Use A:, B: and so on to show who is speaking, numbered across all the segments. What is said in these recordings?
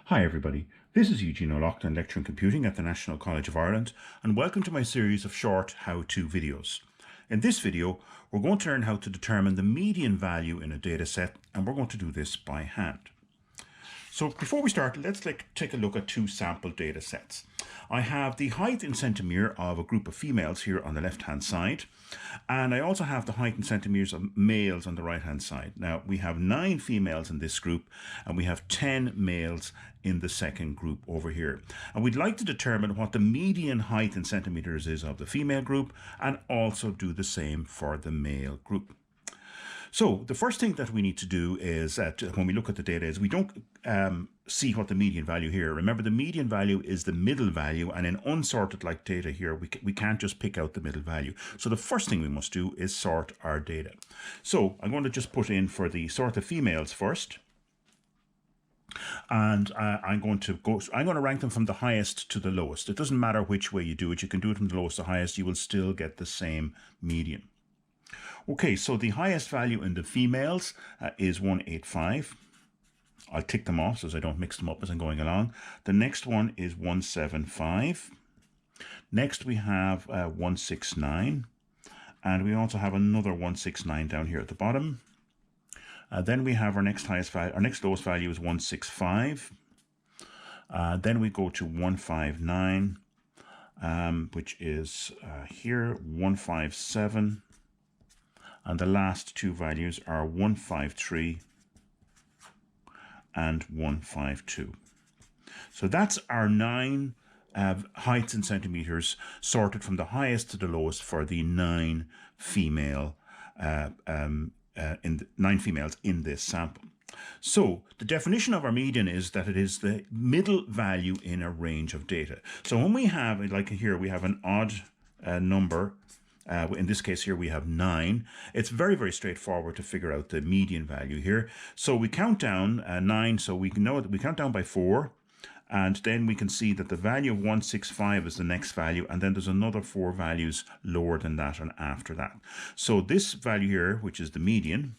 A: Hi everybody, this is Eugene O'Loughlin, lecturer in computing at the National College of Ireland, and welcome to my series of short how-to videos. In this video, we're going to learn how to determine the median value in a data set, and we're going to do this by hand. So before we start, let's take a look at two sample data sets. I have the height in centimetre of a group of females here on the left-hand side, and I also have the height in centimetres of males on the right-hand side. Now, we have 9 females in this group, and we have 10 males in the second group over here. And we'd like to determine what the median height in centimetres is of the female group, and also do the same for the male group. So the first thing that we need to do is when we look at the data is we don't see what the median value here. Remember, the median value is the middle value, and in unsorted like data here, we can't just pick out the middle value. So the first thing we must do is sort our data. So I'm going to just put in for the sort of females first. And I'm going to rank them from the highest to the lowest. It doesn't matter which way you do it. You can do it from the lowest to highest. You will still get the same median. Okay, so the highest value in the females is 185. I'll tick them off so I don't mix them up as I'm going along. The next one is 175. Next we have 169. And we also have another 169 down here at the bottom. Then we have our next lowest value is 165. Then we go to 159, which is here, 157. And the last two values are 153 and 152. So that's our 9 heights in centimetres sorted from the highest to the lowest for the 9 females in this sample. So the definition of our median is that it is the middle value in a range of data. So when we have, like here, we have an odd number. In this case here we have 9. It's very, very straightforward to figure out the median value here. So we count down 9, so we know that we count down by 4, and then we can see that the value of 165 is the next value, and then there's another 4 values lower than that and after that. So this value here, which is the median,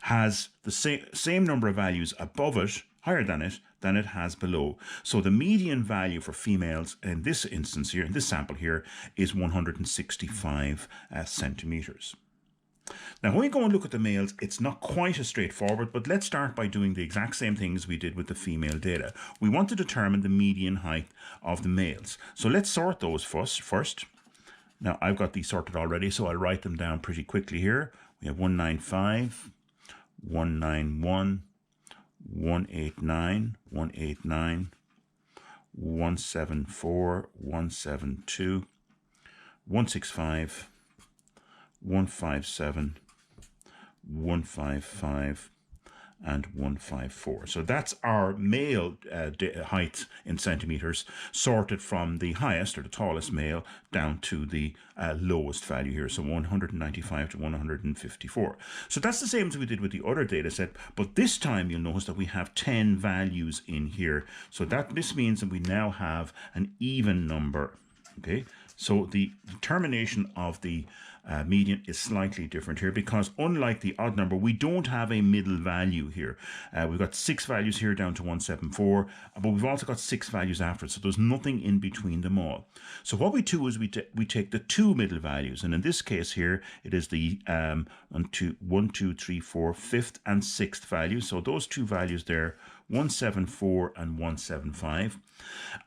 A: has the same number of values above it, higher than it has below. So the median value for females in this instance here, in this sample here, is 165 centimeters. Now, when we go and look at the males, it's not quite as straightforward, but let's start by doing the exact same things we did with the female data. We want to determine the median height of the males. So let's sort those first. Now, I've got these sorted already, so I'll write them down pretty quickly here. We have 195, 191, 189, 189, 174, 172, 165, 157, 155, and 154. So that's our male height in centimeters, sorted from the highest or the tallest male down to the lowest value here, so 195 to 154. So that's the same as we did with the other data set, but this time you'll notice that we have 10 values in here. So this means that we now have an even number. Okay, so the determination of the median is slightly different here, because unlike the odd number, we don't have a middle value here. We've got 6 values here down to 174, but we've also got 6 values after it, so there's nothing in between them all. So what we do is we take the 2 middle values, and in this case here, it is the 1, 2, 3, 4, 5th and 6th values. So those 2 values there, 174 and 175,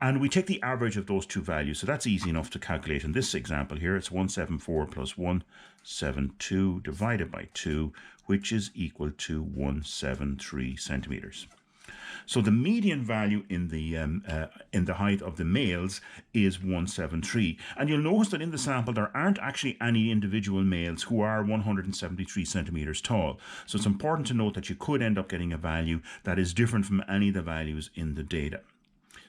A: and we take the average of those 2 values. So that's easy enough to calculate. In this example here, it's 174 plus 172 divided by 2, which is equal to 173 centimeters. So the median value in the height of the males is 173. And you'll notice that in the sample there aren't actually any individual males who are 173 centimeters tall. So it's important to note that you could end up getting a value that is different from any of the values in the data.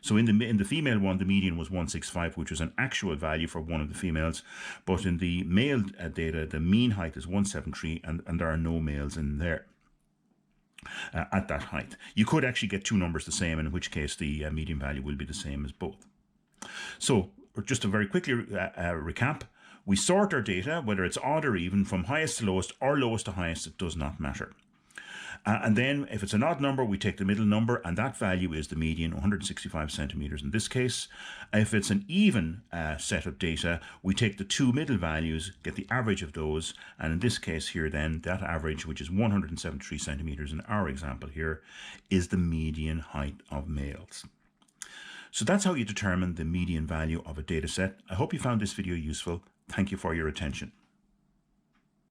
A: So in the female one, the median was 165, which was an actual value for one of the females. But in the male data, the mean height is 173, and there are no males in there at that height. You could actually get 2 numbers the same, in which case the median value will be the same as both. So just to very quickly recap, we sort our data, whether it's odd or even, from highest to lowest or lowest to highest, it does not matter. And then if it's an odd number, we take the middle number, and that value is the median, 165 centimeters in this case. If it's an even set of data, we take the two middle values, get the average of those, and in this case here then, that average, which is 173 centimeters in our example here, is the median height of males. So that's how you determine the median value of a data set. I hope you found this video useful. Thank you for your attention.